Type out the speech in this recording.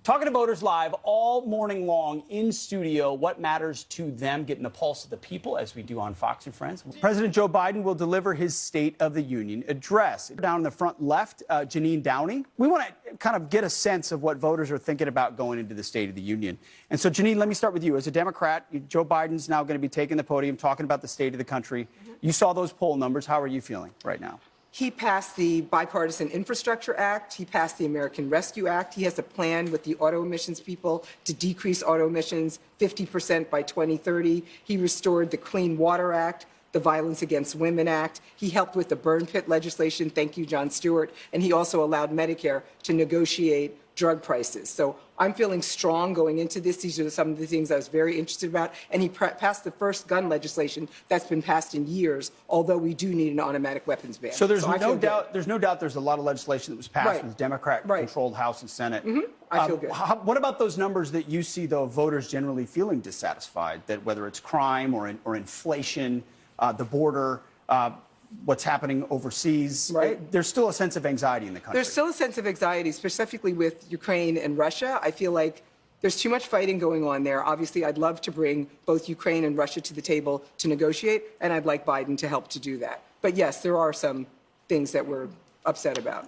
Talking to voters live all morning long in studio, what matters to them, getting the pulse of the people, as we do on Fox and Friends. President Joe Biden will deliver his State of the Union address. Down in the front left, Jeanine Downie. We want to kind of get a sense of what voters are thinking about going into the State of the Union. And so, Jeanine, let me start with you. As a Democrat, Joe Biden's now going to be taking the podium, talking about the state of the country. You saw those poll numbers. How are you feeling right now? He passed the Bipartisan Infrastructure Act. He passed the American Rescue Act. He has a plan with the auto emissions people to decrease auto emissions 50% by 2030. He restored the Clean Water Act, the Violence Against Women Act. He helped with the burn pit legislation. Thank you, Jon Stewart. And he also allowed Medicare to negotiate drug prices. So I'm feeling strong going into this. These are some of the things I was very interested about. And he passed the first gun legislation that's been passed in years, although we do need an automatic weapons ban. So there's no doubt there's a lot of legislation that was passed with Democrat-controlled House and Senate. I feel good. What about those numbers that you see, though, voters generally feeling dissatisfied, that whether it's crime or inflation, the border, what's happening overseas, there's still a sense of anxiety in the country. There's still a sense of anxiety, specifically with Ukraine and Russia. I feel like there's too much fighting going on there. Obviously, I'd love to bring both Ukraine and Russia to the table to negotiate, and I'd like Biden to help to do that. But yes, there are some things that we're upset about.